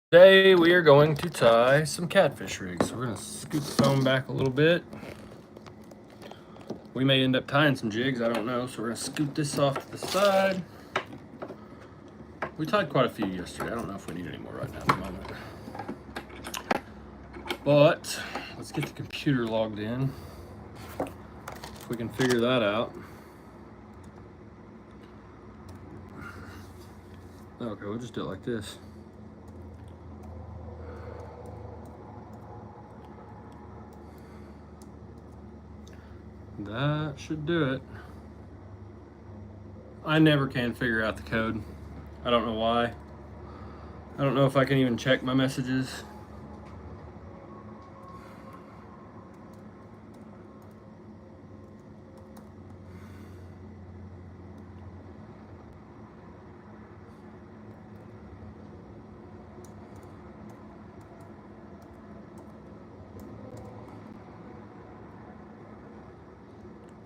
Today we are going to tie some catfish rigs. So we're going to scoot the phone back a little bit. We may end up tying some jigs, I don't know. So we're going to scoot this off to the side. We tied quite a few yesterday. I don't know if we need any more right now at the moment. But let's get the computer logged in. If we can figure that out. Okay, we'll just do it like this. That should do it. I never can figure out the code. I don't know why. I don't know if I can even check my messages.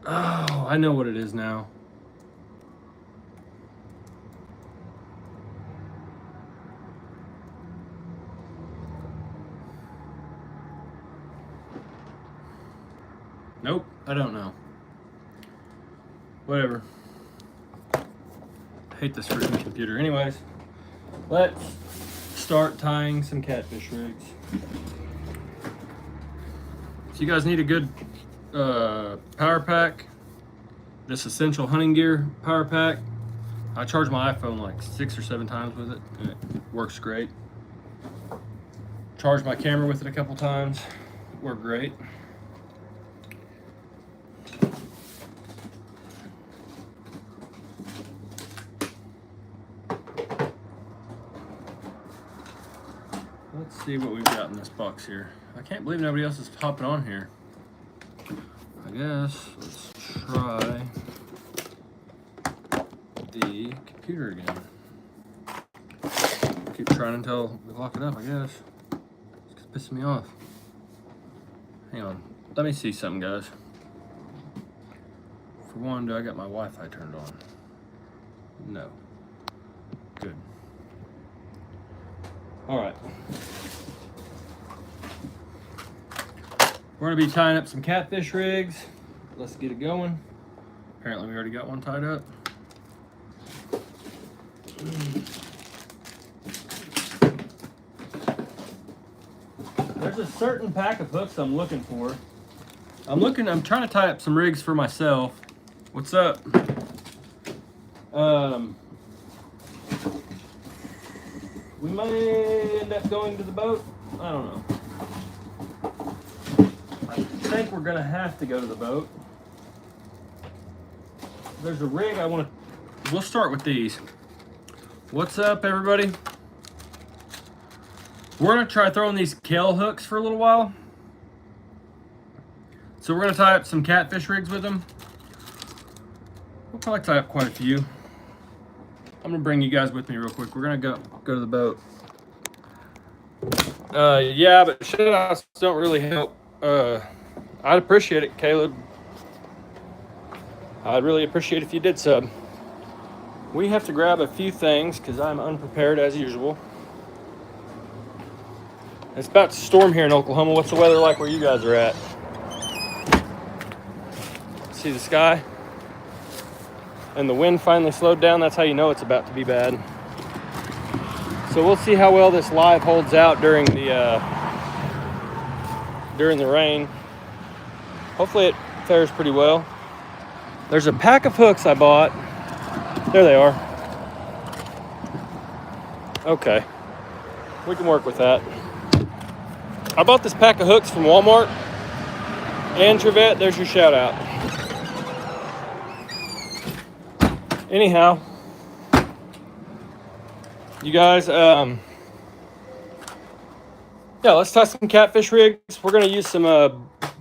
Oh, I know what it is now. Nope, I don't know. Whatever. I hate this freaking computer. Anyways, let's start tying some catfish rigs. So you guys need a good power pack. This essential hunting gear power pack. I charge my iPhone like 6 or 7 times with it, and it works great. Charged my camera with it a couple times. It worked great. Let's see what we've got in this box here. I can't believe nobody else is hopping on here. I guess let's try the computer again. Keep trying until we lock it up, I guess. It's pissing me off. Hang on. Let me see something, guys. For one, do I got my Wi-Fi turned on? No. Good. All right. We're gonna be tying up some catfish rigs. Let's get it going. Apparently we already got one tied up. There's a certain pack of hooks I'm looking for. I'm trying to tie up some rigs for myself. What's up? We may end up going to the boat. I don't know. I think we're gonna have to go to the boat. There's a rig I want to. We'll start with these. What's up, everybody? We're gonna try throwing these Kell hooks for a little while. So we're gonna tie up some catfish rigs with them. We'll probably tie up quite a few. I'm gonna bring you guys with me real quick. We're gonna go to the boat. Yeah, but shout-outs don't really help. I'd appreciate it, Caleb. I'd really appreciate if you did sub. We have to grab a few things because I'm unprepared as usual. It's about to storm here in Oklahoma. What's the weather like where you guys are at? See the sky? And the wind finally slowed down. That's how you know it's about to be bad. So we'll see how well this live holds out during the rain. Hopefully it fares pretty well. There's a pack of hooks I bought. There they are. Okay, we can work with that. I bought this pack of hooks from Walmart. And Trevette, there's your shout out. Anyhow, you guys, yeah, let's tie some catfish rigs. We're gonna use some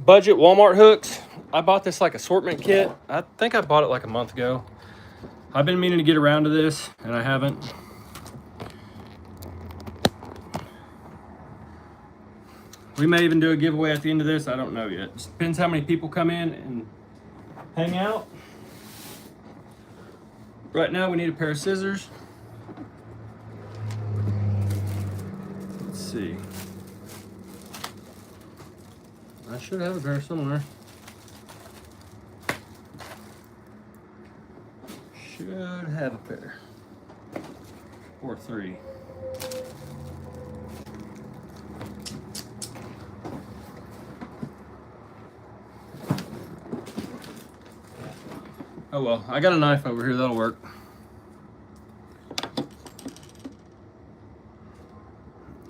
budget Walmart hooks. I bought this like assortment kit. I think I bought it like a month ago. I've been meaning to get around to this, and I haven't. We may even do a giveaway at the end of this. I don't know yet. Just depends how many people come in and hang out. Right now we need a pair of scissors. see. I should have a pair somewhere. Should have a pair. Or 3. Oh well, I got a knife over here, that'll work.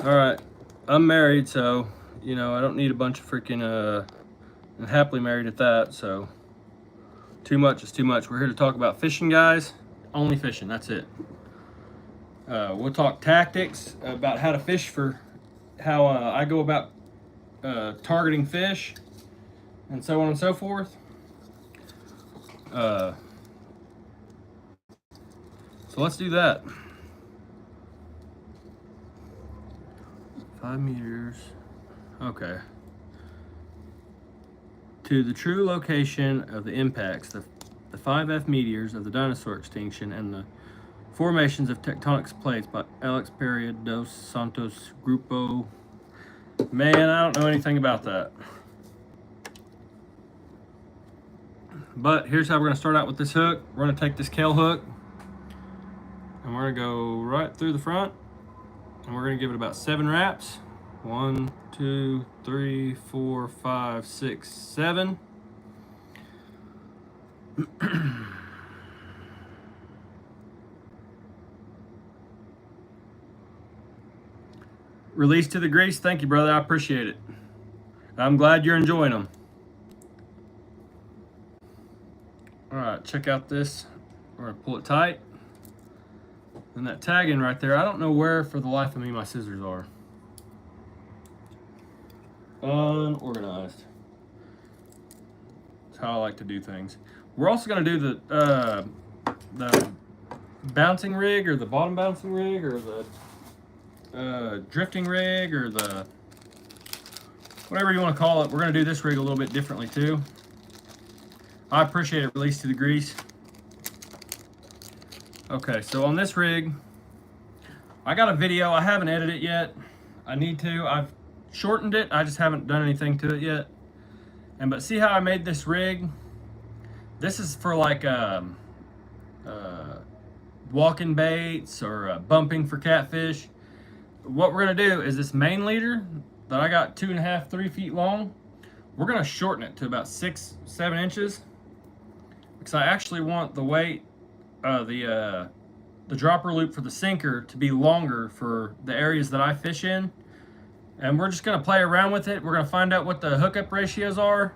Alright, I'm married, so, you know, I don't need a bunch of freaking, and happily married at that, so too much is too much. We're here to talk about fishing, guys. Only fishing, that's it. We'll talk tactics about how to fish, for how I go about targeting fish, and so on and so forth. So let's do that. 5 meters. Okay. To the true location of the impacts, the 5F meteors of the dinosaur extinction and the formations of tectonic plates by Alex Pereira dos Santos Grupo. Man, I don't know anything about that. But here's how we're going to start out with this hook. We're going to take this Kell hook and we're going to go right through the front, and we're going to give it about 7 wraps. 1, 2, 3, 4, 5, 6, 7. Release to the grease. Thank you, brother. I appreciate it. I'm glad you're enjoying them. All right, check out this. We're gonna pull it tight. And that tagging right there, I don't know where for the life of me my scissors are. Unorganized. That's how I like to do things. We're also gonna do the bouncing rig, or the bottom bouncing rig, or the drifting rig, or the whatever you want to call it. We're gonna do this rig a little bit differently too. I appreciate it. Release to the grease. Okay, so on this rig, I got a video. I haven't edited it yet. I need to. I've shortened it. I just haven't done anything to it yet. But see how I made this rig? This is for like walking baits or bumping for catfish. What we're gonna do is this main leader that I got 2.5, 3 feet long, we're gonna shorten it to about 6, 7 inches, because I actually want the weight, the dropper loop for the sinker to be longer for the areas that I fish in. And we're just gonna play around with it. We're gonna find out what the hookup ratios are.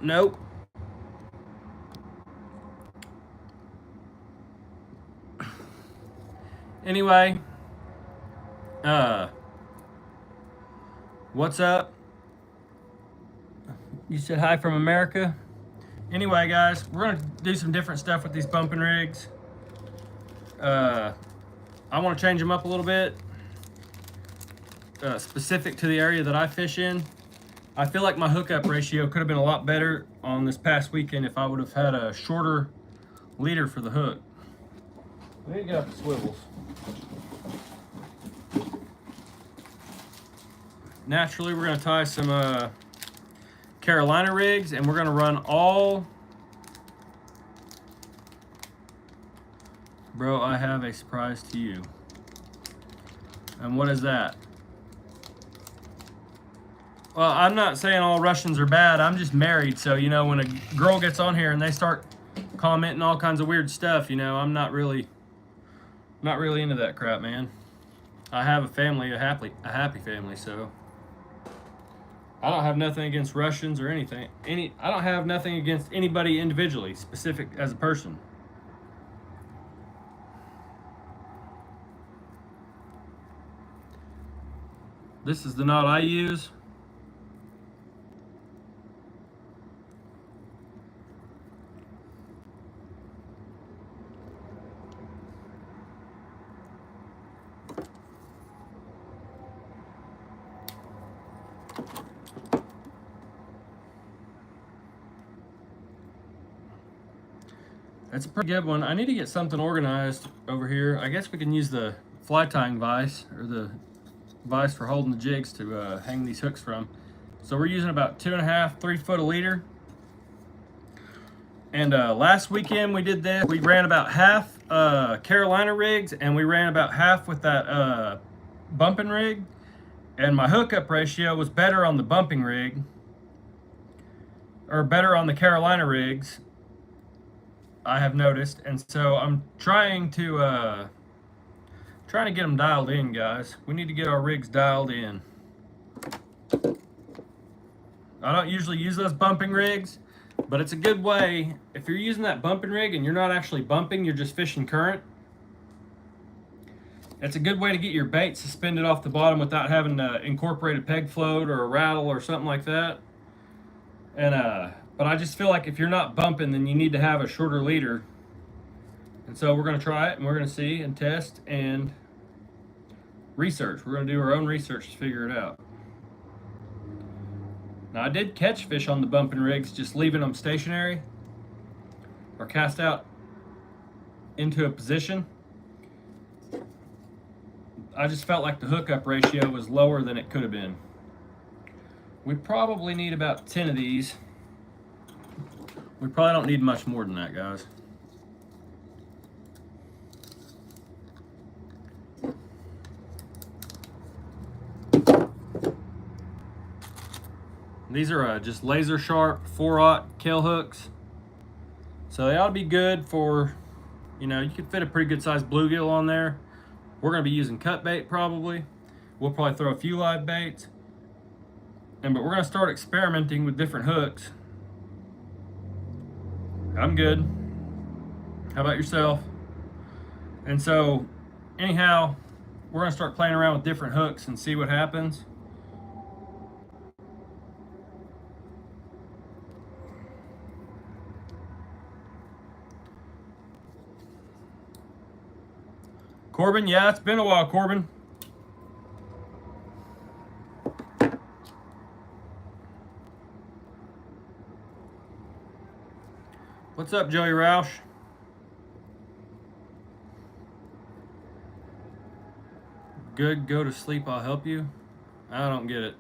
Nope. Anyway, what's up? You said hi from America. Anyway, guys, we're gonna do some different stuff with these bumping rigs. I want to change them up a little bit, specific to the area that I fish in. I feel like my hookup ratio could have been a lot better on this past weekend if I would have had a shorter leader for the hook. We need to get up the swivels. Naturally, we're going to tie some Carolina rigs, and we're going to run all... Bro, I have a surprise to you. And what is that? Well, I'm not saying all Russians are bad. I'm just married, so, you know, when a girl gets on here and they start commenting all kinds of weird stuff, you know, I'm not really into that crap, man. I have a family, a happy family, so I don't have nothing against Russians or anything. I don't have nothing against anybody individually, specific as a person. This is the knot I use. That's a pretty good one. I need to get something organized over here. I guess we can use the fly tying vise, or the vise for holding the jigs to hang these hooks from. So we're using about 2.5, 3 foot a leader. And last weekend we did this. We ran about half Carolina rigs, and we ran about half with that bumping rig. And my hookup ratio was better on the bumping rig, or better on the Carolina rigs, I have noticed. And so I'm trying to get them dialed in, guys. We need to get our rigs dialed in. I don't usually use those bumping rigs, but it's a good way. If you're using that bumping rig and you're not actually bumping, you're just fishing current, it's a good way to get your bait suspended off the bottom without having to incorporate a peg float or a rattle or something like that. And but I just feel like if you're not bumping, then you need to have a shorter leader. And so we're going to try it, and we're going to see and test and research. We're going to do our own research to figure it out. Now, I did catch fish on the bumping rigs, just leaving them stationary or cast out into a position. I just felt like the hookup ratio was lower than it could have been. We probably need about 10 of these. We probably don't need much more than that, guys. These are just laser sharp 4/0 Kell hooks. So they ought to be good for, you know, you could fit a pretty good sized bluegill on there. We're going to be using cut bait probably. We'll probably throw a few live baits. But we're going to start experimenting with different hooks. I'm good. How about yourself? And so, anyhow, we're going to start playing around with different hooks and see what happens. Corbin, yeah, it's been a while, Corbin. What's up, Joey Roush? Good, go to sleep, I'll help you. I don't get it.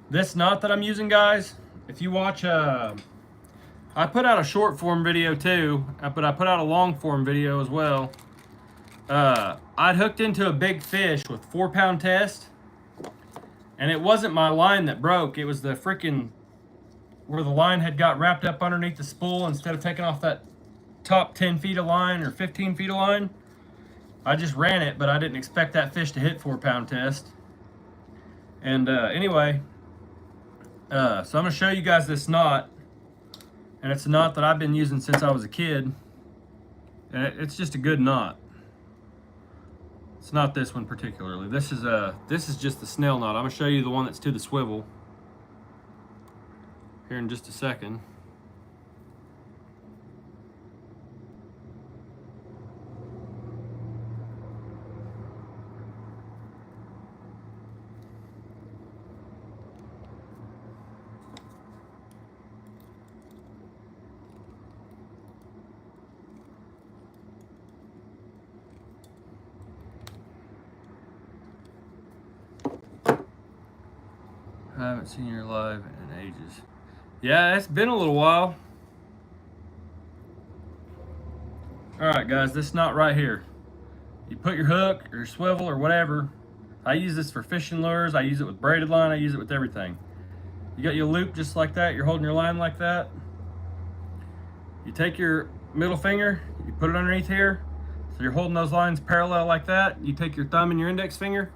This knot that I'm using, guys, if you watch, I put out a short form video too, but I put out a long form video as well. I'd hooked into a big fish with 4-pound test, and it wasn't my line that broke. It was the freaking, where the line had got wrapped up underneath the spool. Instead of taking off that top 10 feet of line or 15 feet of line, I just ran it, but I didn't expect that fish to hit 4-pound test. And anyway, so I'm going to show you guys this knot, and it's a knot that I've been using since I was a kid, and it's just a good knot. It's not this one particularly. This is just the snail knot. I'm going to show you the one that's to the swivel here in just a second. I haven't seen you live in ages. Yeah, it's been a little while. Alright guys, this knot right here. You put your hook or your swivel or whatever. I use this for fishing lures. I use it with braided line. I use it with everything. You got your loop just like that. You're holding your line like that. You take your middle finger, you put it underneath here. So you're holding those lines parallel like that. You take your thumb and your index finger,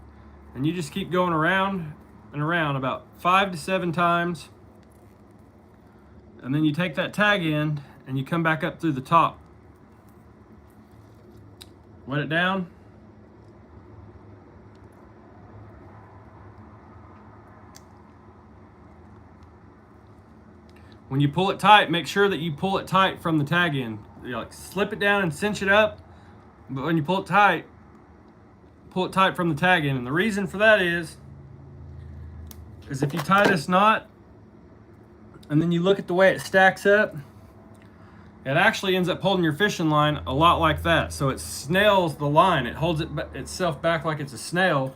and you just keep going around and around about 5 to 7 times. And then you take that tag end and you come back up through the top. Let it down. When you pull it tight, make sure that you pull it tight from the tag end. You like slip it down and cinch it up, but when you pull it tight from the tag end. And the reason for that is is if you tie this knot and then you look at the way it stacks up, it actually ends up holding your fishing line a lot like that. So it snails the line. It holds itself back like it's a snail.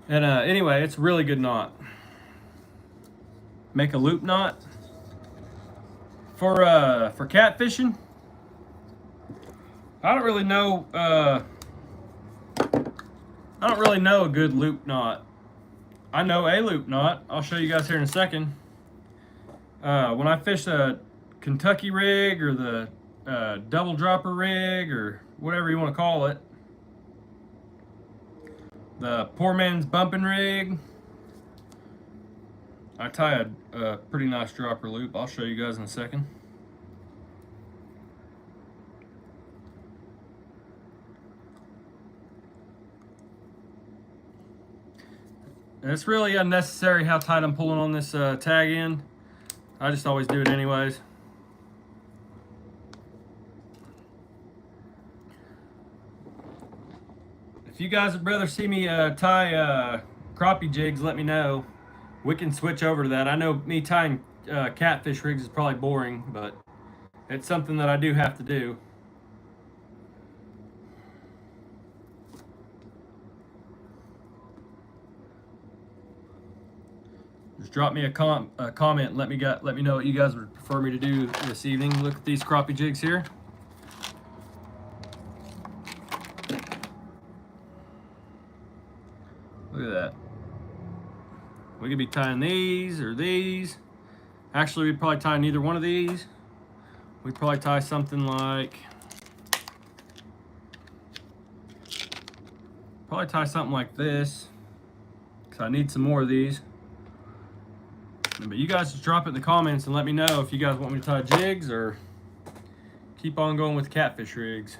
And anyway, it's a really good knot. Make a loop knot for catfishing. I don't really know a good loop knot. I know a loop knot. I'll show you guys here in a second. When I fish a Kentucky rig or the double dropper rig or whatever you want to call it, the poor man's bumping rig, I tie a pretty nice dropper loop. I'll show you guys in a second. And it's really unnecessary how tight I'm pulling on this tag end. I just always do it anyways. If you guys would rather see me tie crappie jigs, let me know. We can switch over to that. I know me tying catfish rigs is probably boring, but it's something that I do have to do. Just drop me a comment and let me know what you guys would prefer me to do this evening. Look at these crappie jigs here. Look at that. We could be tying these or these. Actually, we'd probably tie neither one of these. We'd probably tie something like, this, because I need some more of these. But you guys just drop it in the comments and let me know if you guys want me to tie jigs or keep on going with catfish rigs.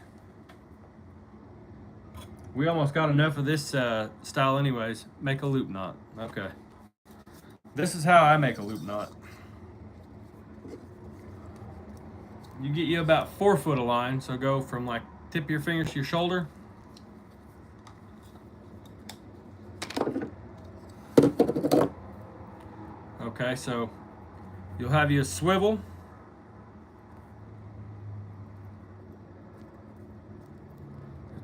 We almost got enough of this style anyways. Make a loop knot. Okay. This is how I make a loop knot. You get you about 4 foot of line, so go from like tip of your fingers to your shoulder. Okay, so you'll have you a swivel. You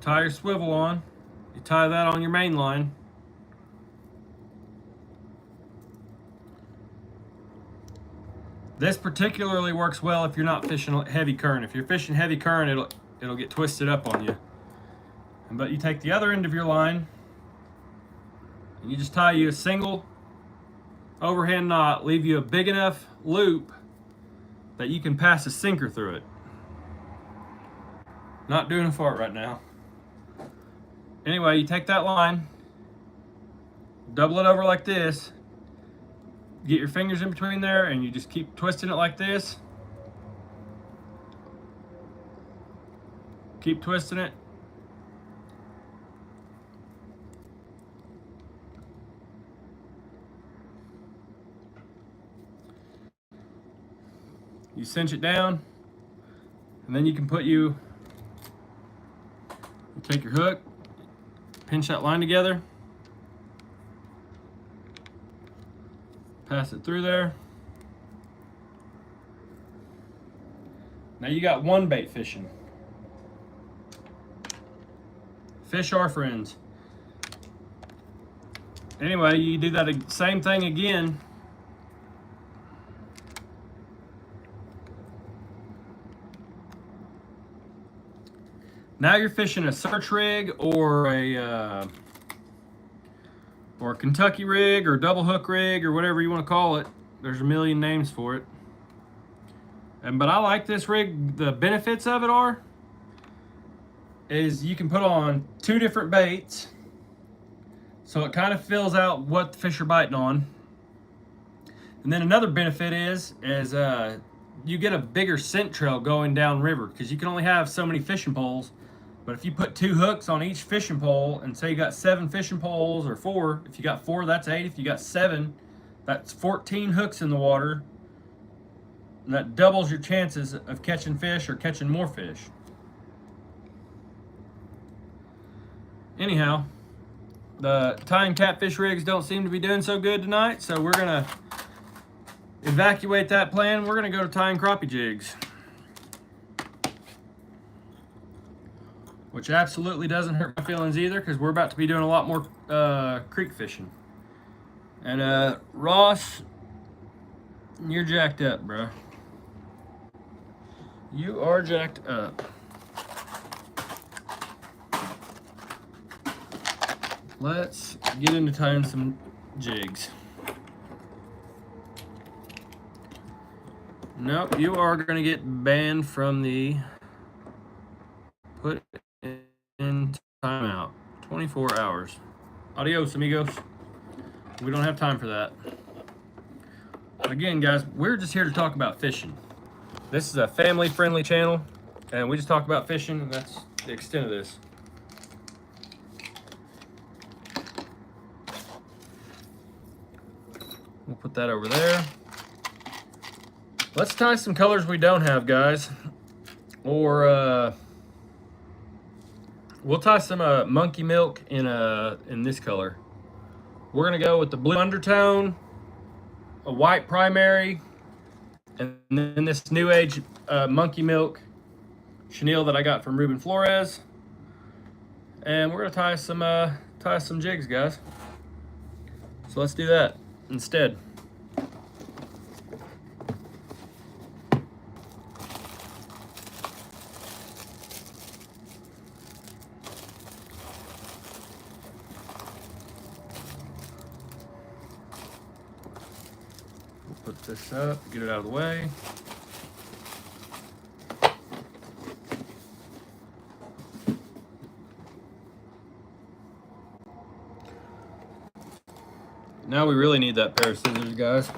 tie your swivel on. You tie that on your main line. This particularly works well if you're not fishing heavy current. If you're fishing heavy current, it'll get twisted up on you. But you take the other end of your line and you just tie you a single overhand knot, leave you a big enough loop that you can pass a sinker through it. Not doing a fart right now. Anyway, you take that line, double it over like this, get your fingers in between there, and you just keep twisting it like this. Keep twisting it. You cinch it down, and then you can you take your hook, pinch that line together, pass it through there. Now you got one bait fishing. Fish are friends. Anyway, you do that same thing again. Now you're fishing a search rig or a Kentucky rig or double hook rig or whatever you want to call it. There's a million names for it. But I like this rig. The benefits of it is you can put on 2 different baits, so it kind of fills out what the fish are biting on. And then another benefit is you get a bigger scent trail going down river, because you can only have so many fishing poles. But if you put 2 hooks on each fishing pole, and say you got 7 fishing poles, or 4, if you got 4, that's 8. If you got 7, that's 14 hooks in the water. And that doubles your chances of catching fish or catching more fish. Anyhow, The tying catfish rigs don't seem to be doing so good tonight, so we're gonna evacuate that plan. We're gonna go to tying crappie jigs, which absolutely doesn't hurt my feelings either, because we're about to be doing a lot more creek fishing. And Ross, you're jacked up, bro. You are jacked up. Let's get into tying some jigs. Nope, you are going to get banned from the put in timeout. 24 hours. Adios, amigos. We don't have time for that. Again, guys, we're just here to talk about fishing. This is a family-friendly channel, and we just talk about fishing, and that's the extent of this. We'll put that over there. Let's tie some colors we don't have, guys. Or we'll tie some monkey milk in this color. We're gonna go with the blue undertone, a white primary, and then this new age monkey milk chenille that I got from Ruben Flores. And we're gonna tie some jigs, guys. So let's do that instead. Put this up, get it out of the way. Now we really need that pair of scissors, guys.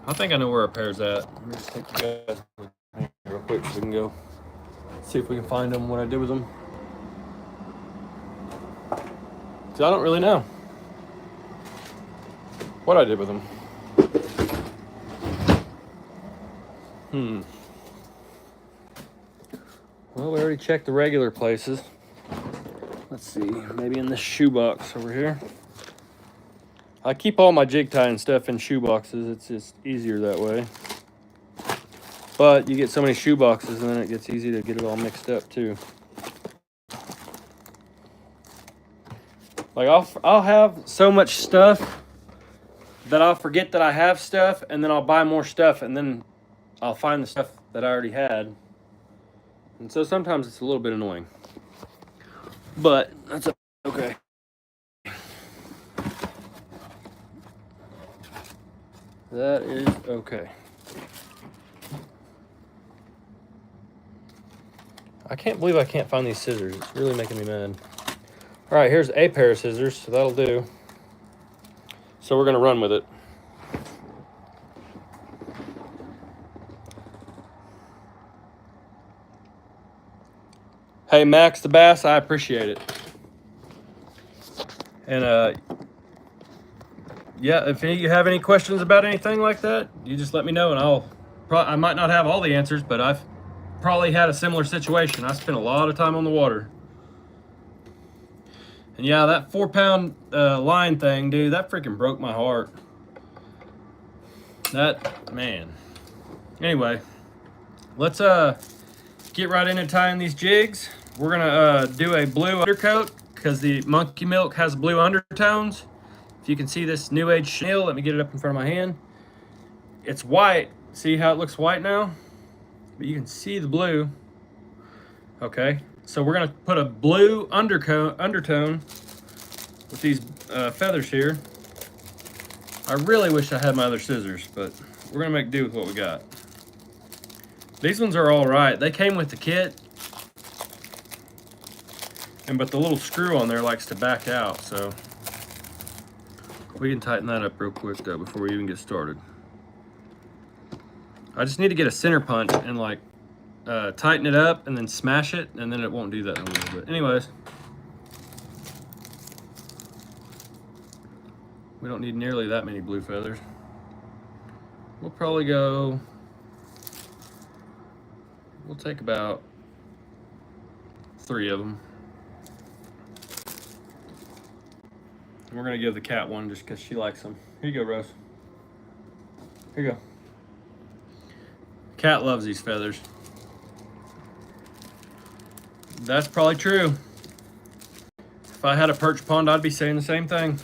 I think I know where our pair's at. Let me just take you guys with me real quick so we can go see if we can find them, what I did with them. Because I don't really know what I did with them. Well, we already checked the regular places. Let's see, maybe in this shoebox over here. I keep all my jig tying stuff in shoe boxes. It's just easier that way. But you get so many shoe boxes and then it gets easy to get it all mixed up too. Like I'll have so much stuff that I'll forget that I have stuff, and then I'll buy more stuff, and then I'll find the stuff that I already had. And so sometimes it's a little bit annoying. But that's okay. That is okay. I can't believe I can't find these scissors. It's really making me mad. All right, here's a pair of scissors, so that'll do. So we're gonna run with it. Hey, Max the Bass, I appreciate it. And yeah, if you have any questions about anything like that, you just let me know, and I might not have all the answers, but I've probably had a similar situation. I spent a lot of time on the water. And yeah, that 4-pound line thing, dude, that freaking broke my heart. That, man. Anyway, let's get right into tying these jigs. We're gonna do a blue undercoat because the monkey milk has blue undertones. If you can see this new age chenille, let me get it up in front of my hand. It's white. See how it looks white now? But you can see the blue. Okay, so we're gonna put a blue undertone with these feathers here. I really wish I had my other scissors, but we're gonna make do with what we got. These ones are all right. They came with the kit, but the little screw on there likes to back out, so we can tighten that up real quick though before we even get started. I just need to get a center punch and like tighten it up and then smash it, and then it won't do that no more. But anyways, we don't need nearly that many blue feathers. We'll probably go, we'll take about 3 of them. And we're gonna give the cat one just because she likes them. Here you go, Rose. Here you go. Cat loves these feathers. That's probably true. If I had a perch pond, I'd be saying the same thing.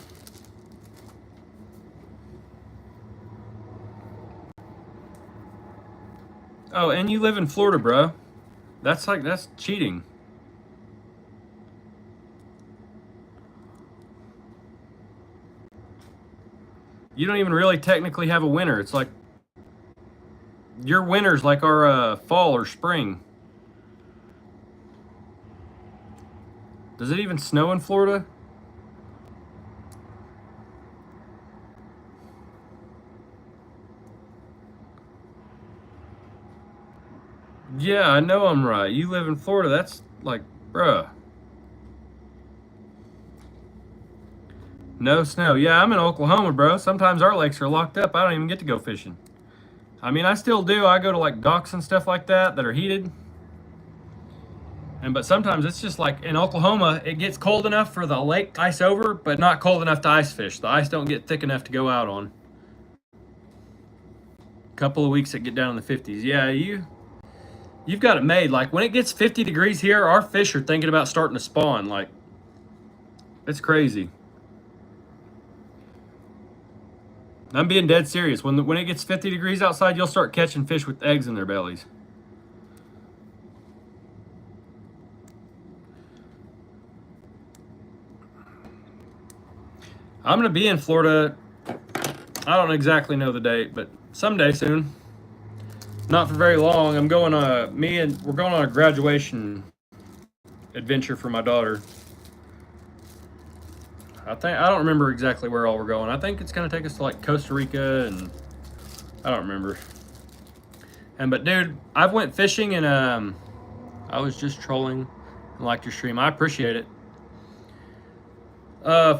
Oh, and you live in Florida, bro. That's cheating. You don't even really technically have a winter. It's like your winter's like our fall or spring. Does it even snow in Florida? Yeah, I know I'm right. You live in Florida. That's like, bruh. No snow. Yeah, I'm in Oklahoma, bro. Sometimes our lakes are locked up. I don't even get to go fishing. I mean, I still do. I go to like docks and stuff like that are heated. But sometimes it's just like in Oklahoma, it gets cold enough for the lake to ice over, but not cold enough to ice fish. The ice don't get thick enough to go out on. A couple of weeks it get down in the 50s. Yeah, you've got it made. Like when it gets 50 degrees here, our fish are thinking about starting to spawn. Like it's crazy. I'm being dead serious. When it gets 50 degrees outside, you'll start catching fish with eggs in their bellies. I'm gonna be in Florida. I don't exactly know the date, but someday soon. Not for very long. I'm going we're going on a graduation adventure for my daughter. I don't remember exactly where all we're going. I think it's gonna take us to like Costa Rica, and I don't remember. But dude, I've went fishing and I was just trolling and liked your stream. I appreciate it.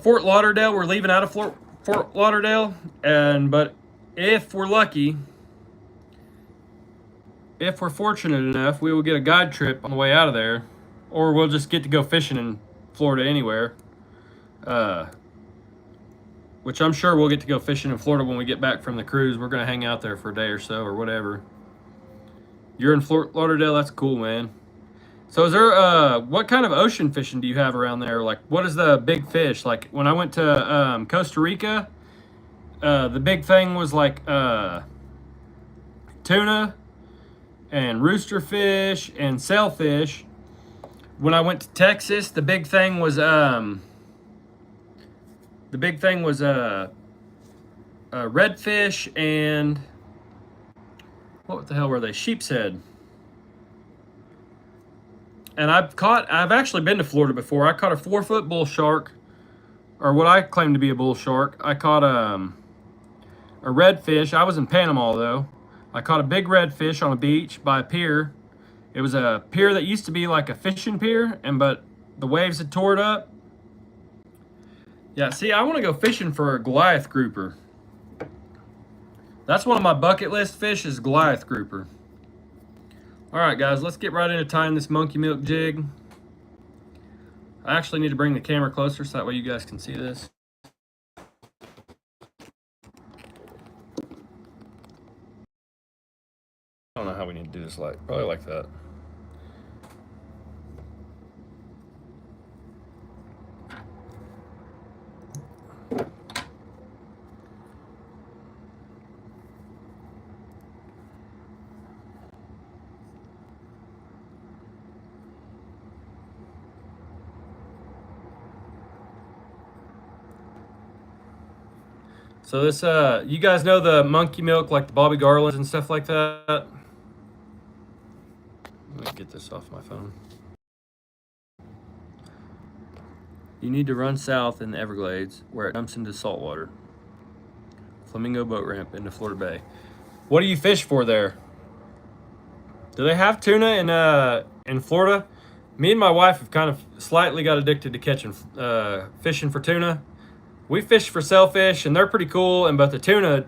Fort Lauderdale, we're leaving out of Fort Lauderdale, but if we're lucky, if we're fortunate enough, we will get a guide trip on the way out of there, or we'll just get to go fishing in Florida anywhere. Which I'm sure we'll get to go fishing in Florida when we get back from the cruise. We're gonna hang out there for a day or so or whatever. You're in Fort Lauderdale? That's cool, man. So is there, what kind of ocean fishing do you have around there? Like, what is the big fish? Like, when I went to Costa Rica, the big thing was like tuna and rooster fish and sailfish. When I went to Texas, the big thing was redfish and what the hell were they? Sheep's head. And I've actually been to Florida before. I caught a 4-foot bull shark, or what I claim to be a bull shark. I caught a redfish. I was in Panama though. I caught a big redfish on a beach by a pier. It was a pier that used to be like a fishing pier, but the waves had tore it up. Yeah, see, I want to go fishing for a Goliath grouper. That's one of my bucket list fish is Goliath grouper. All right, guys, let's get right into tying this monkey milk jig. I actually need to bring the camera closer so that way you guys can see this. I don't know how we need to do this, probably like that. So this, you guys know the monkey milk, like the Bobby Garlands and stuff like that? Let me get this off my phone. You need to run south in the Everglades where it dumps into saltwater. Flamingo boat ramp into Florida Bay. What do you fish for there? Do they have tuna in Florida? Me and my wife have kind of slightly got addicted to catching, fishing for tuna. We fish for sailfish, and they're pretty cool, but the tuna,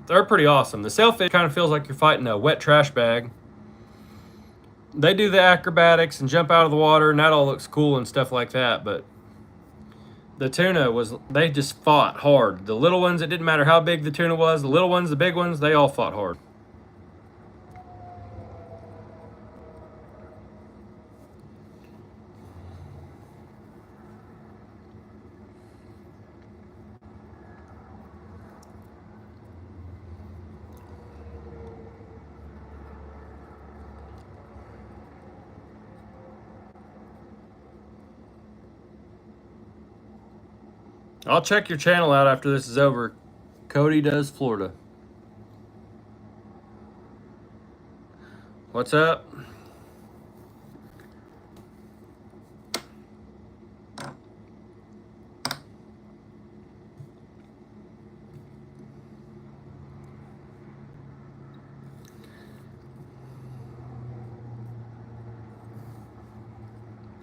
they're pretty awesome. The sailfish kind of feels like you're fighting a wet trash bag. They do the acrobatics and jump out of the water, and that all looks cool and stuff like that, but the tuna was, they just fought hard. The little ones, it didn't matter how big the tuna was. The little ones, the big ones, they all fought hard. I'll check your channel out after this is over. Cody Does Florida. What's up?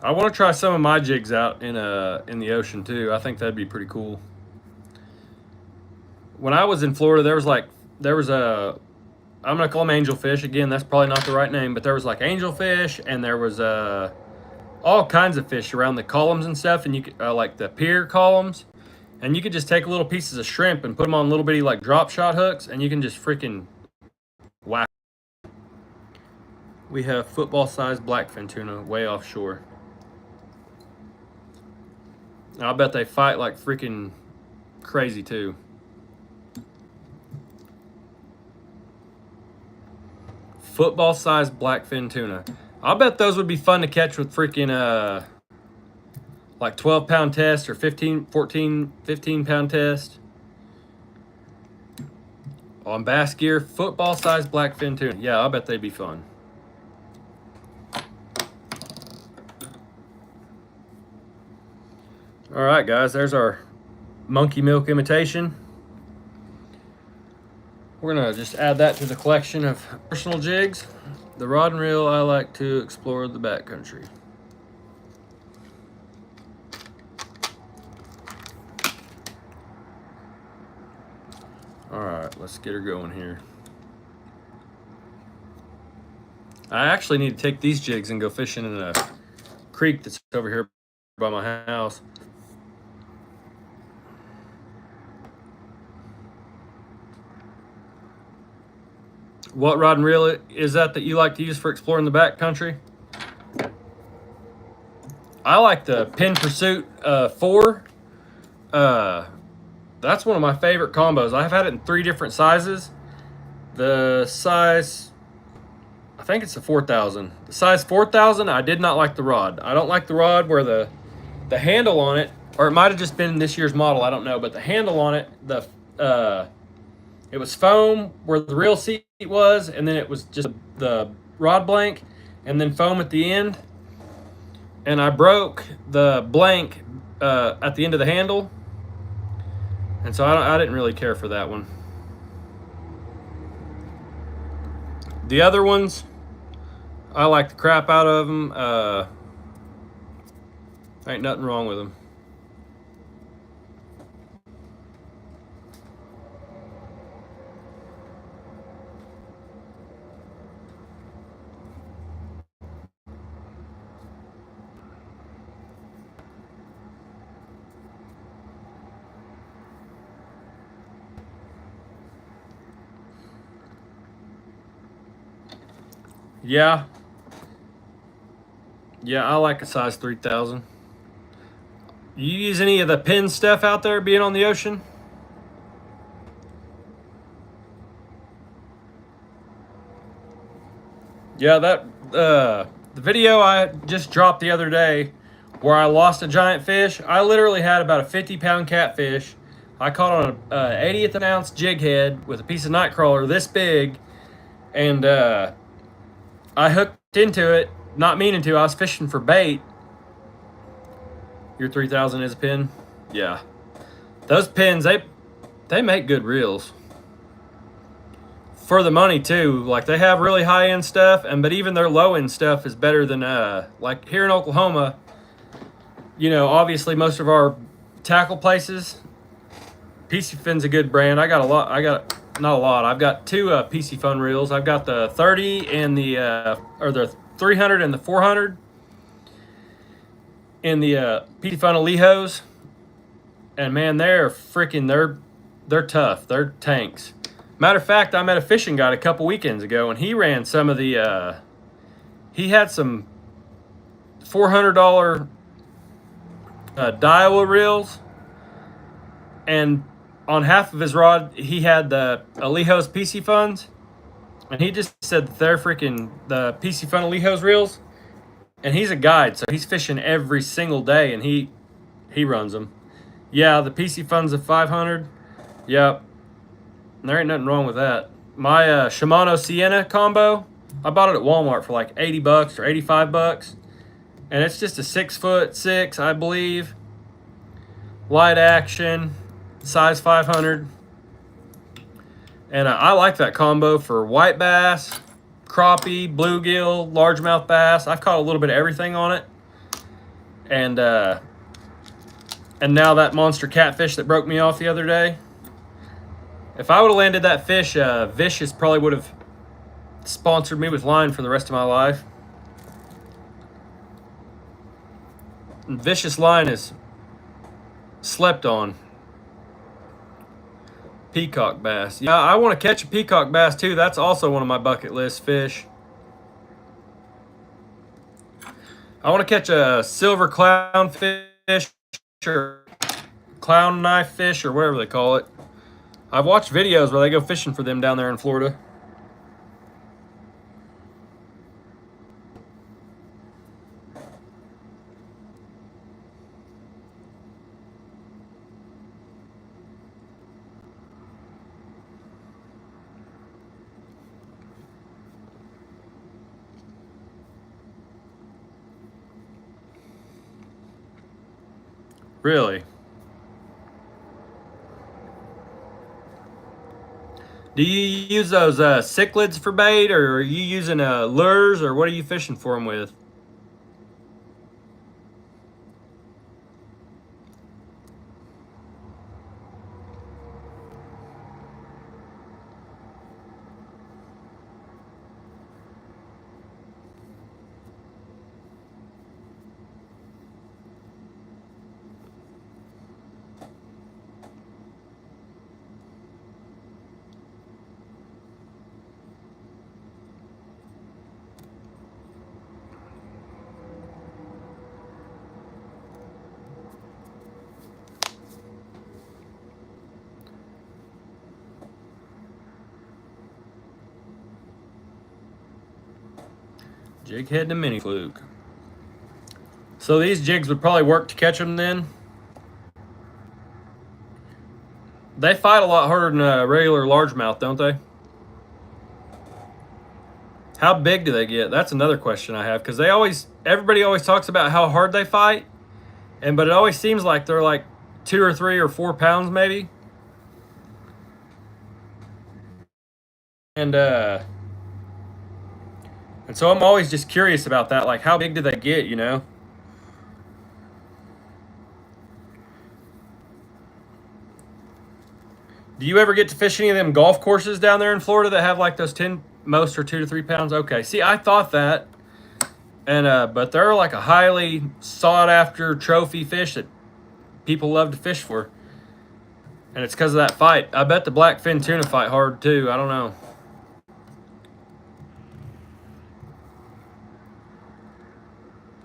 I want to try some of my jigs out in the ocean too. I think that'd be pretty cool. When I was in Florida, there was a, I'm gonna call them angelfish. Again, that's probably not the right name, but there was like angelfish, and there was all kinds of fish around the columns and stuff, and you could like the pier columns, and you could just take little pieces of shrimp and put them on little bitty like drop shot hooks, and you can just freaking whack. We have football-sized blackfin tuna way offshore. I bet they fight like freaking crazy too. Football-sized blackfin tuna. I bet those would be fun to catch with freaking like 12-pound test or 15-pound test. On bass gear, football-sized blackfin tuna. Yeah, I bet they'd be fun. All right, guys, there's our monkey milk imitation. We're gonna just add that to the collection of personal jigs. The rod and reel, I like to explore the backcountry. All right, let's get her going here. I actually need to take these jigs and go fishing in a creek that's over here by my house. What rod and reel is that you like to use for exploring the backcountry? I like the Pin Pursuit 4. That's one of my favorite combos. I've had it in 3 different sizes. The size, I think it's a 4000. The size 4000, I did not like the rod. I don't like the rod where the handle on it, or it might have just been this year's model, I don't know, but the handle on it, it was foam where the reel seat was, and then it was just the rod blank, and then foam at the end. And I broke the blank at the end of the handle, and so I didn't really care for that one. The other ones, I like the crap out of them. Ain't nothing wrong with them. Yeah, I like a size 3000. You use any of the pin stuff out there being on the ocean? Yeah, the video I just dropped the other day where I lost a giant fish, I literally had about a 50-pound catfish. I caught on an 80th ounce jig head with a piece of night crawler this big, and I hooked into it, not meaning to. I was fishing for bait. Your 3000 is a pin? Yeah. Those pins, they make good reels. For the money too. Like, they have really high-end stuff, but even their low-end stuff is better than like here in Oklahoma, you know, obviously most of our tackle places, PC Fin's a good brand. I've got 2 PC Fun reels. I've got the 30 and the 300 and the 400 in the PC Fun Alejos. And man, they're tough. They're tanks. Matter of fact, I met a fishing guide a couple weekends ago, and he ran some of the. He had some $400 Daiwa reels, and on half of his rod he had the Alejos PC Funds, and he just said that they're freaking the PC Fun Alejos reels, and he's a guide, so he's fishing every single day, and he runs them. Yeah, the PC Funds of 500. Yep, there ain't nothing wrong with that. My Shimano Sienna combo, I bought it at Walmart for like $80 or $85, and it's just a 6'6", I believe, light action, size 500. And I like that combo for white bass, crappie, bluegill, largemouth bass. I've caught a little bit of everything on it. And now that monster catfish that broke me off the other day. If I would have landed that fish, Vicious probably would have sponsored me with line for the rest of my life. And Vicious line is slept on. Peacock bass. Yeah, I want to catch a peacock bass too. That's also one of my bucket list fish. I want to catch a silver clownfish or clown knife fish or whatever they call it. I've watched videos where they go fishing for them down there in Florida. Really? Do you use those cichlids for bait, or are you using lures, or what are you fishing for them with? Jig head and a mini fluke. So these jigs would probably work to catch them then. They fight a lot harder than a regular largemouth, don't they? How big do they get? That's another question I have, because everybody always talks about how hard they fight, but it always seems like they're like 2 or 3 or 4 pounds maybe. And so I'm always just curious about that, like how big do they get, you know? Do you ever get to fish any of them golf courses down there in Florida that have like those 10 most or 2 to 3 pounds? Okay, see, I thought that, and but they're like a highly sought after trophy fish that people love to fish for, and it's because of that fight. I bet the blackfin tuna fight hard too. I don't know.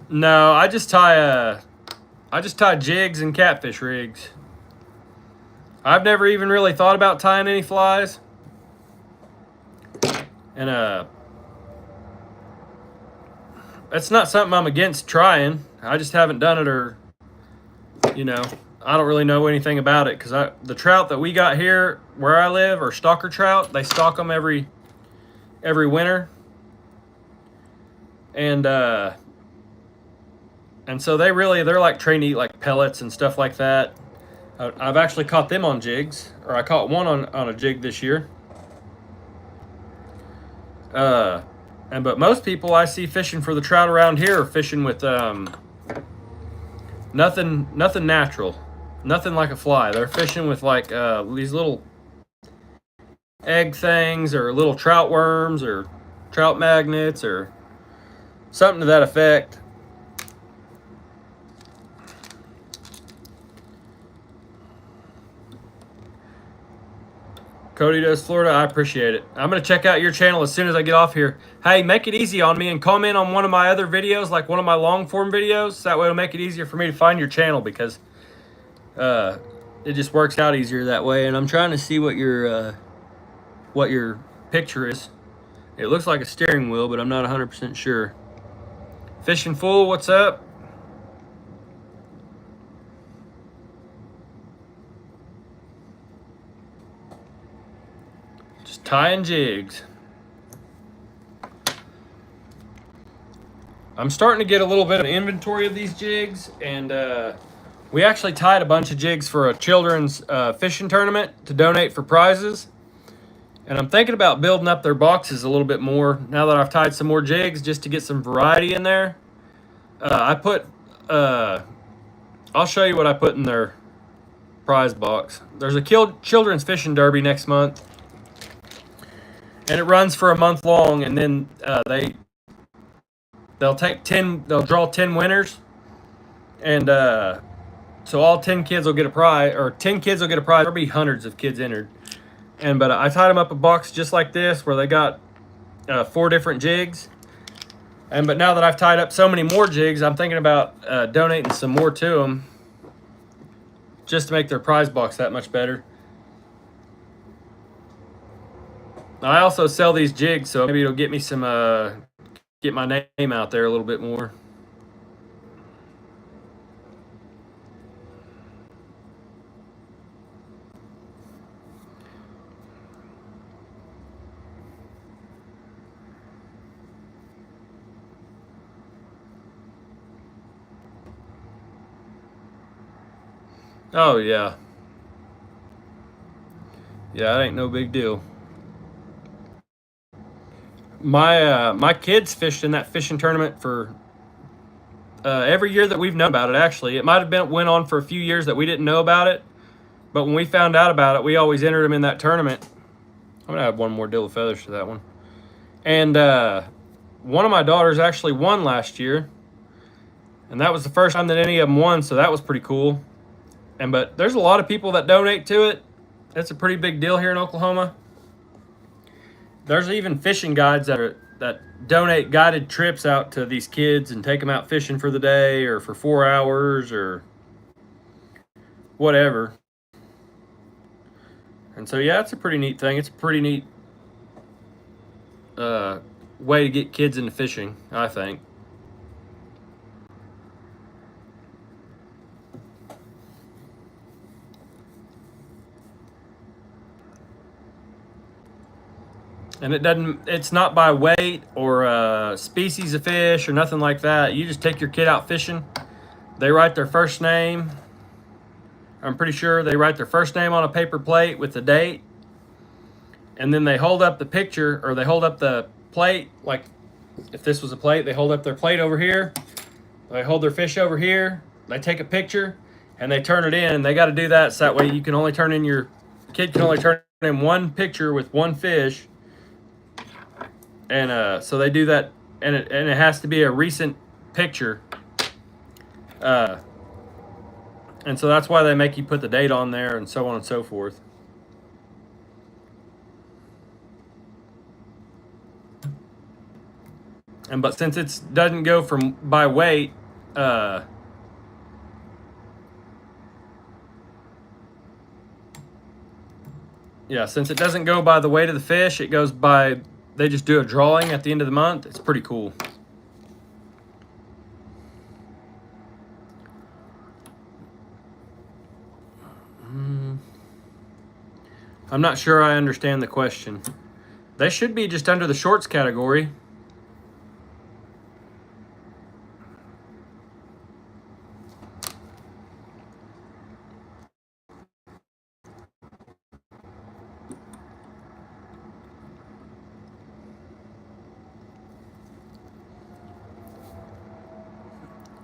No, I just tie jigs and catfish rigs. I've never even really thought about tying any flies. And it's not something I'm against trying. I just haven't done it, or you know, I don't really know anything about it, because the trout that we got here where I live are stalker trout. They stalk them every winter. And so they're like trained to eat like pellets and stuff like that. I've actually caught them on jigs, or I caught one on a jig this year. But most people I see fishing for the trout around here are fishing with nothing natural, nothing like a fly. They're fishing with like these little egg things, or little trout worms, or trout magnets, or something to that effect. Cody does Florida. I appreciate it. I'm going to check out your channel as soon as I get off here. Hey, make it easy on me and comment on one of my other videos, like one of my long form videos. That way it'll make it easier for me to find your channel, because it just works out easier that way. And I'm trying to see what your picture is. It looks like a steering wheel, but I'm not 100% sure. Fishing Fool, what's up? Just tying jigs. I'm starting to get a little bit of inventory of these jigs, and we actually tied a bunch of jigs for a children's fishing tournament to donate for prizes. And I'm thinking about building up their boxes a little bit more now that I've tied some more jigs, just to get some variety in there. I put, I'll show you what I put in their prize box. There's a children's fishing derby next month, and it runs for a month long, and then they'll draw 10 winners, and so all 10 kids will get a prize, or 10 kids will get a prize. There'll be hundreds of kids entered. But I tied them up a box just like this, where they got 4 different jigs. But now that I've tied up so many more jigs, I'm thinking about donating some more to them, just to make their prize box that much better. I also sell these jigs, so maybe it'll get me some, get my name out there a little bit more. Oh, yeah. Yeah, that ain't no big deal. My kids fished in that fishing tournament for every year that we've known about it, actually. It might have went on for a few years that we didn't know about it, but when we found out about it, we always entered them in that tournament. I'm going to add one more deal of feathers to that one. And one of my daughters actually won last year, and that was the first time that any of them won, so that was pretty cool. But there's a lot of people that donate to it. It's a pretty big deal here in Oklahoma. There's even fishing guides that donate guided trips out to these kids and take them out fishing for the day, or for 4 hours, or whatever. And so, yeah, it's a pretty neat thing. It's a pretty neat way to get kids into fishing, I think. And it's not by weight or species of fish or nothing like that. You just take your kid out fishing. They write their first name. I'm pretty sure they write their first name on a paper plate with the date. And then they hold up the picture, or they hold up the plate. Like if this was a plate, they hold up their plate over here. They hold their fish over here. They take a picture and they turn it in. And they got to do that so that way you can only your kid can only turn in one picture with one fish. And so they do that, and it has to be a recent picture. And so that's why they make you put the date on there, and so on and so forth. But since it doesn't go by weight, yeah, since it doesn't go by the weight of the fish, it goes by. They just do a drawing at the end of the month. It's pretty cool. I'm not sure I understand the question. They should be just under the shorts category.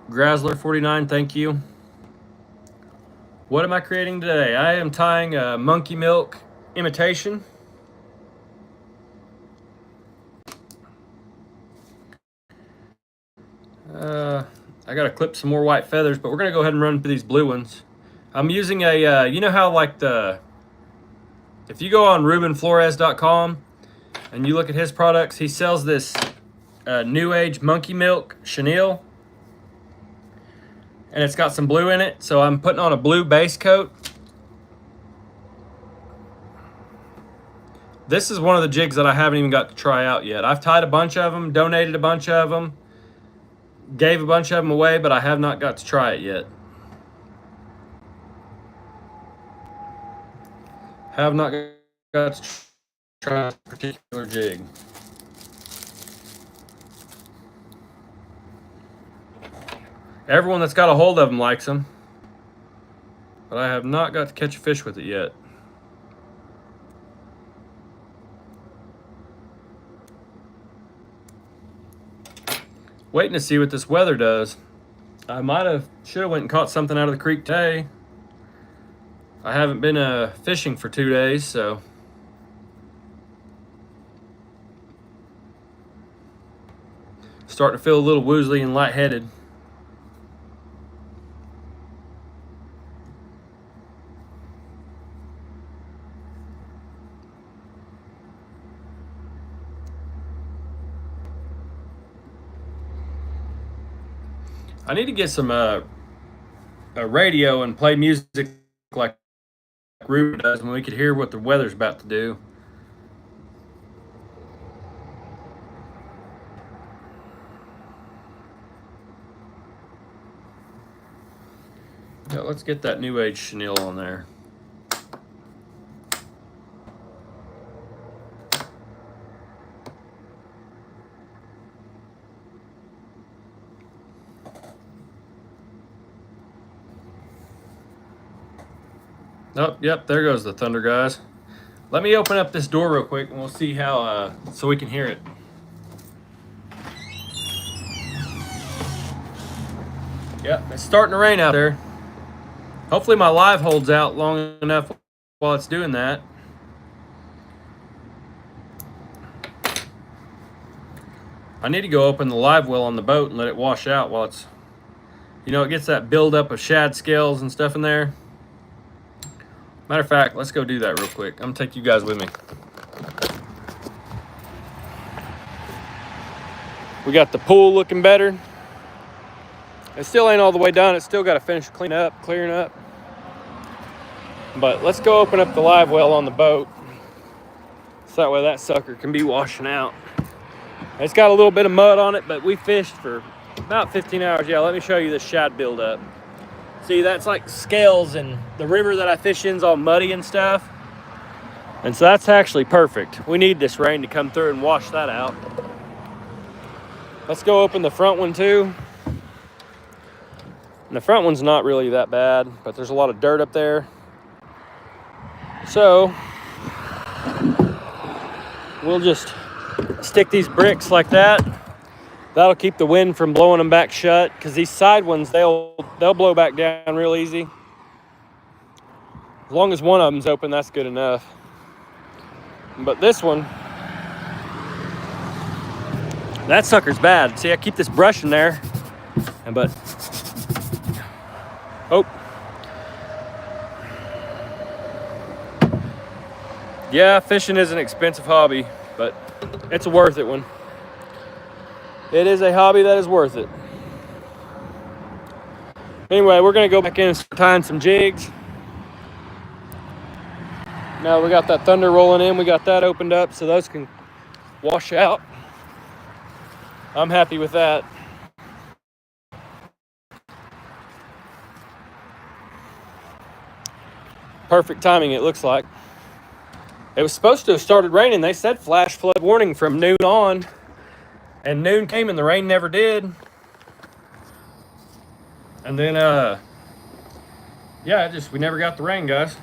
Grazzler 49, thank you. What am I creating today? I am tying a monkey milk imitation. I gotta clip some more white feathers, but we're gonna go ahead and run for these blue ones. I'm using a, you know how like the If you go on RubenFlores.com and you look at his products, he sells this New Age Monkey Milk Chenille. And it's got some blue in it, so I'm putting on a blue base coat. This is one of the jigs that I haven't even got to try out yet. I've tied a bunch of them, donated a bunch of them, gave a bunch of them away, but I have not got to try it yet. Have not got to try this particular jig. Everyone that's got a hold of them likes them, but I have not got to catch a fish with it yet. Waiting to see what this weather does. I should have went and caught something out of the creek today. I haven't been fishing for 2 days, so starting to feel a little woozly and lightheaded. I need to get some a radio and play music like Ruben does when we could hear what the weather's about to do. Yeah, let's get that New Age Chenille on there. Oh, yep, there goes the thunder, guys. Let me open up this door real quick and we'll see how, so we can hear it. Yep, it's starting to rain out there. Hopefully my live holds out long enough while it's doing that. I need to go open the live well on the boat and let it wash out while it's, you know, it gets that buildup of shad scales and stuff in there. Matter of fact, let's go do that real quick. I'm gonna take you guys with me. We got the pool looking better. It still ain't all the way done. It's still got to finish clearing up. But let's go open up the live well on the boat, so that way that sucker can be washing out. It's got a little bit of mud on it, but we fished for about 15 hours. Yeah, let me show you the shad buildup. See, that's like scales, and the river that I fish in is all muddy and stuff. And so that's actually perfect. We need this rain to come through and wash that out. Let's go open the front one too. And the front one's not really that bad, but there's a lot of dirt up there. So we'll just stick these bricks like that. That'll keep the wind from blowing them back shut, because these side ones, they'll blow back down real easy. As long as one of them's open, that's good enough. But this one, that sucker's bad. See, I keep this brush in there, but oh, yeah, fishing is an expensive hobby, but it's a worth it one. It is a hobby that is worth it. Anyway, we're gonna go back in and start tying some jigs. Now we got that thunder rolling in, we got that opened up so those can wash out. I'm happy with that. Perfect timing, it looks like. It was supposed to have started raining. They said flash flood warning from noon on. And noon came and the rain never did. And then, yeah, we never got the rain, guys.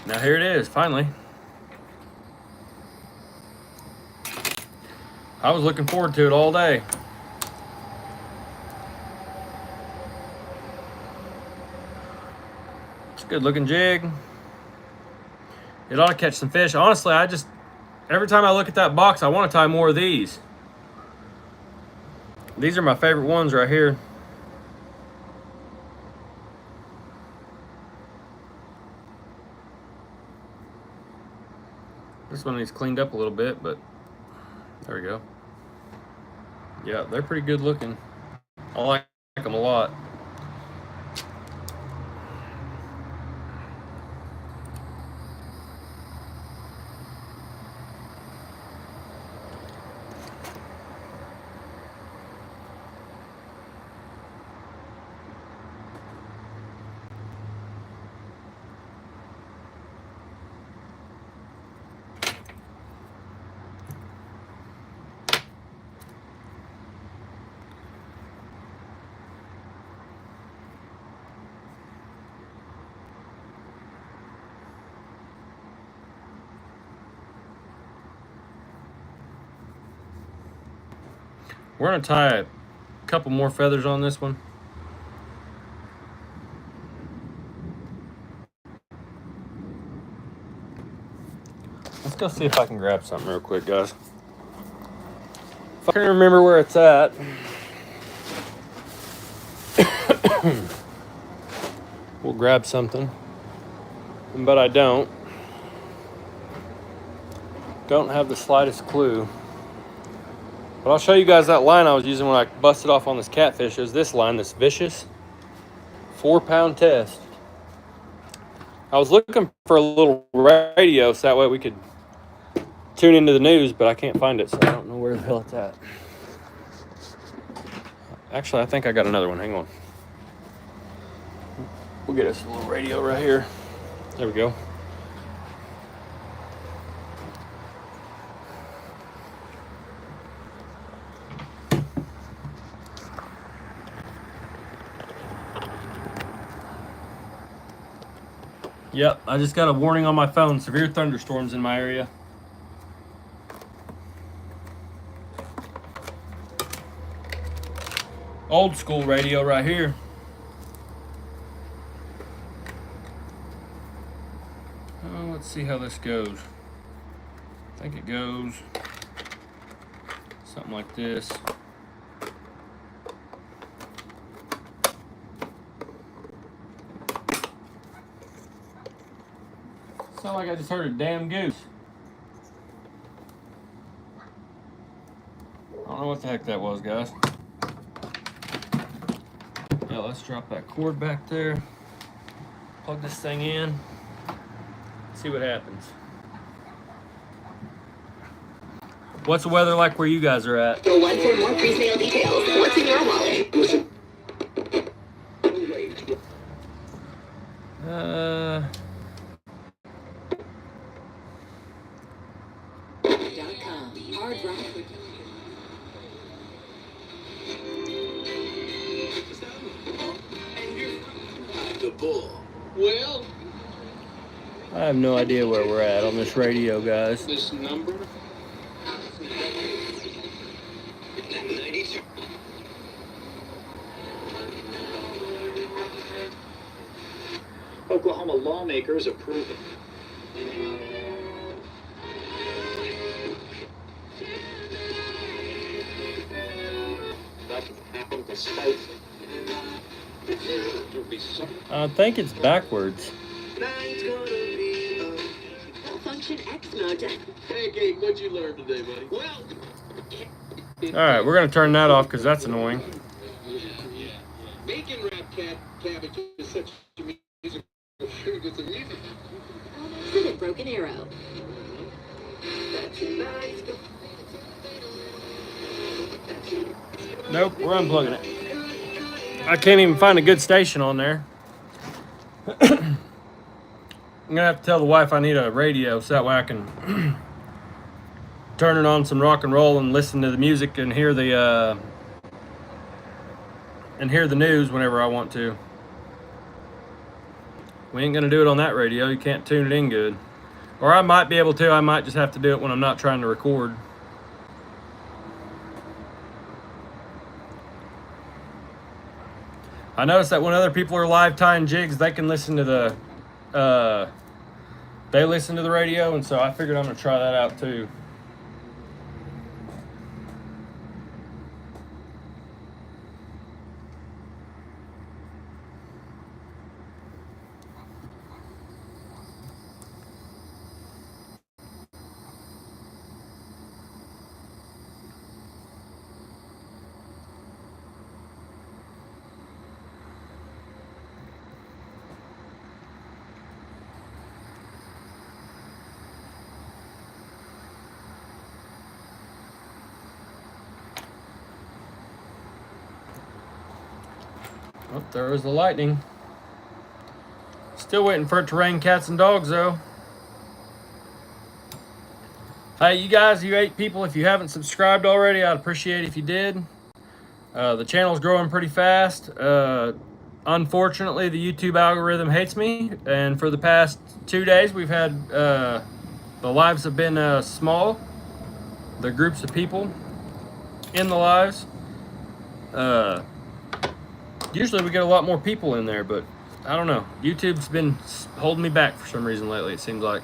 Now here it is, finally. I was looking forward to it all day. It's a good looking jig. It ought to catch some fish. Honestly, every time I look at that box, I want to tie more of these. These are my favorite ones right here. one needs cleaned up a little bit, but there we go. Yeah, they're pretty good looking. I like them a lot. We're gonna tie a couple more feathers on this one. Let's go see if I can grab something real quick, guys. If I can remember where it's at. We'll grab something. But I don't. Don't have the slightest clue. But I'll show you guys that line I was using when I busted off on this catfish. It was this line, this Vicious 4-pound test. I was looking for a little radio so that way we could tune into the news, but I can't find it, so I don't know where the hell it's at. Actually, I think I got another one. Hang on. We'll get us a little radio right here. There we go. Yep, I just got a warning on my phone. Severe thunderstorms in my area. Old school radio right here. Oh, let's see how this goes. I think it goes something like this. Sound like I just heard a damn goose. I don't know what the heck that was, guys. Yeah, let's drop that cord back there. Plug this thing in. See what happens. What's the weather like where you guys are at? For one for more pre-sale details. What's in your wallet? Hard rock. The bull. Well, I have no idea where we're at on this radio, guys. This number. Oklahoma lawmakers approve it. I think it's backwards. Function X mode. Hey, Kate, what'd you learn today, buddy? Well. All right, we're gonna turn that off because that's annoying. Bacon wrapped cabbage is such a musical food with the music. Sit at Broken Arrow. Nope, we're unplugging it. I can't even find a good station on there. I'm gonna have to tell the wife I need a radio so that way I can turn it on some rock and roll and listen to the music and hear the news whenever I want to. We ain't gonna do it on that radio. You can't tune it in good. Or I might be able to. I might just have to do it when I'm not trying to record. I noticed that when other people are live tying jigs, they can listen to the radio, and so I figured I'm gonna try that out too. Oh, there was the lightning. Still waiting for it to rain cats and dogs, though. Hey, you guys, you 8 people, if you haven't subscribed already, I'd appreciate it if you did. The channel's growing pretty fast. Unfortunately, the YouTube algorithm hates me, and for the past 2 days, we've had the lives have been small. The groups of people in the lives. Usually we get a lot more people in there, but I don't know. YouTube's been holding me back for some reason lately, it seems like.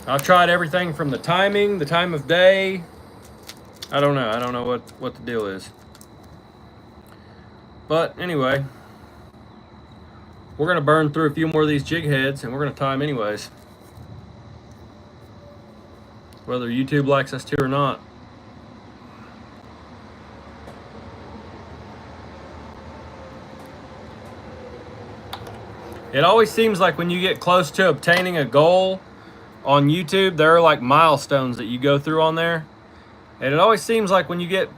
I've tried everything from the timing, the time of day. I don't know what the deal is. But anyway, we're gonna burn through a few more of these jig heads and we're gonna tie them anyways. Whether YouTube likes us to or not. It always seems like when you get close to obtaining a goal on YouTube, there are like milestones that you go through on there. And it always seems like when you get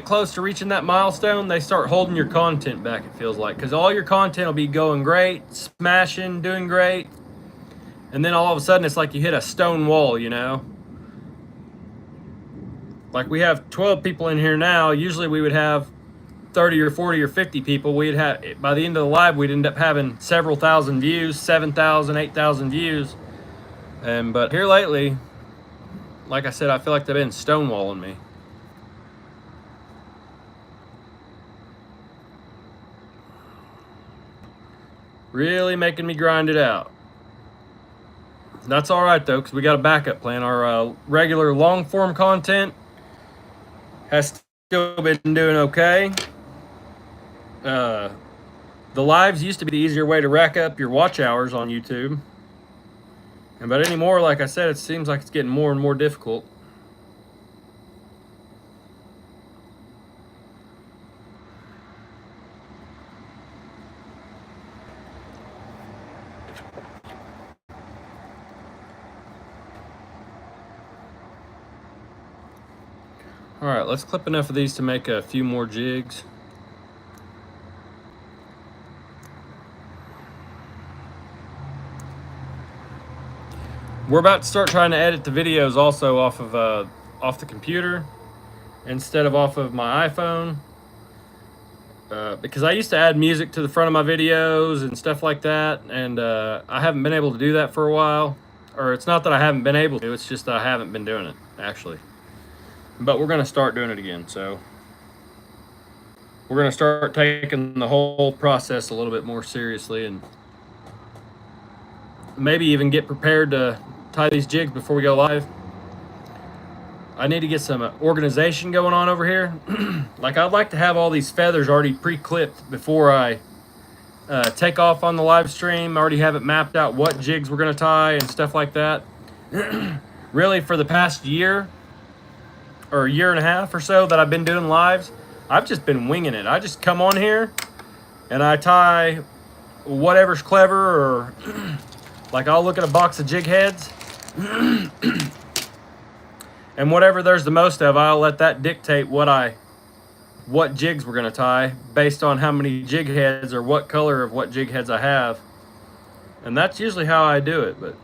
close to reaching that milestone, they start holding your content back, it feels like. Because all your content will be going great, smashing, doing great. And then all of a sudden, it's like you hit a stone wall, you know? Like we have 12 people in here now. Usually we would have 30 or 40 or 50 people. We'd have, by the end of the live, we'd end up having several thousand views, 7,000, 8,000 views. But here lately, like I said, I feel like they've been stonewalling me. Really making me grind it out. That's all right though, because we got a backup plan. Our regular long form content has still been doing okay. The lives used to be the easier way to rack up your watch hours on YouTube. But anymore, like I said, it seems like it's getting more and more difficult. All right, let's clip enough of these to make a few more jigs. We're about to start trying to edit the videos also off the computer instead of off of my iPhone, because I used to add music to the front of my videos and stuff like that, and I haven't been able to do that for a while. Or it's not that I haven't been able to, it's just that I haven't been doing it, actually. But we're going to start doing it again, so we're going to start taking the whole process a little bit more seriously and maybe even get prepared to tie these jigs before we go live. I need to get some organization going on over here. Like, I'd like to have all these feathers already pre-clipped before I take off on the live stream. I already have it mapped out what jigs we're going to tie and stuff like that. Really, for the past year or a year and a half or so that I've been doing lives, I've just been winging it. I just come on here and I tie whatever's clever, or like I'll look at a box of jig heads and whatever there's the most of, I'll let that dictate what jigs we're gonna tie based on how many jig heads or what color of what jig heads I have. And that's usually how I do it, but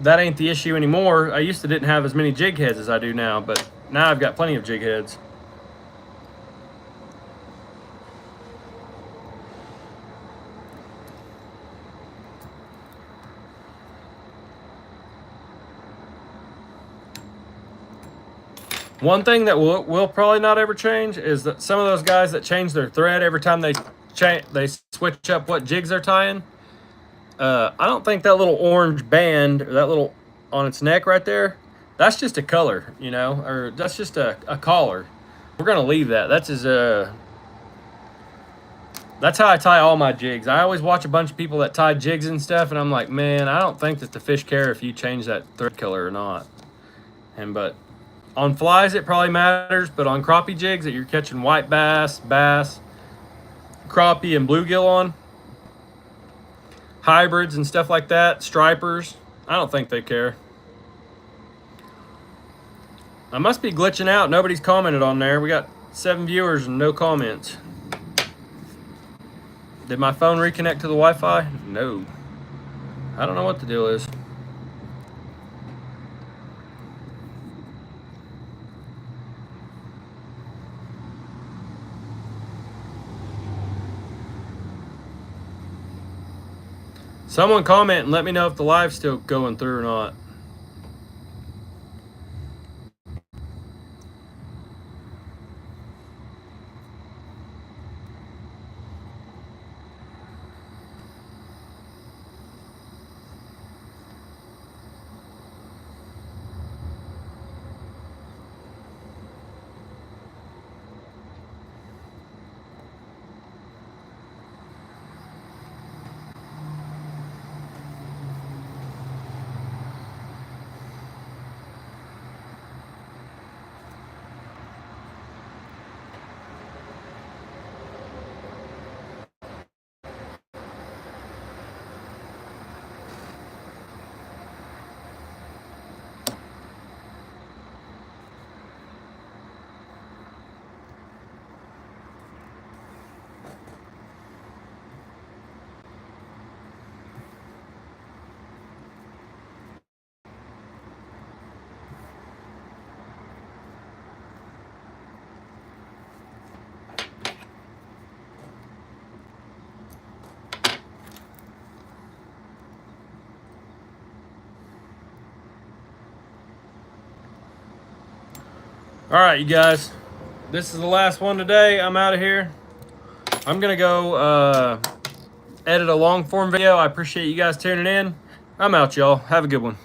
that ain't the issue anymore. I used to didn't have as many jig heads as I do now, but now I've got plenty of jig heads. One thing that will probably not ever change is that some of those guys that change their thread every time they switch up what jigs they're tying. I don't think that little orange band, or that little on its neck right there, that's just a color, you know, or that's just a collar. We're gonna leave that. That's how I tie all my jigs. I always watch a bunch of people that tie jigs and stuff, and I'm like, man, I don't think that the fish care if you change that thread color or not. But on flies, it probably matters, but on crappie jigs that you're catching white bass, crappie, and bluegill on, hybrids and stuff like that, stripers, I don't think they care. I must be glitching out. Nobody's commented on there. We got 7 viewers and no comments. Did my phone reconnect to the Wi-Fi? No. I don't know what the deal is. Someone comment and let me know if the live's still going through or not. All right, you guys. This is the last one today. I'm out of here. I'm going to go edit a long form video. I appreciate you guys tuning in. I'm out, y'all. Have a good one.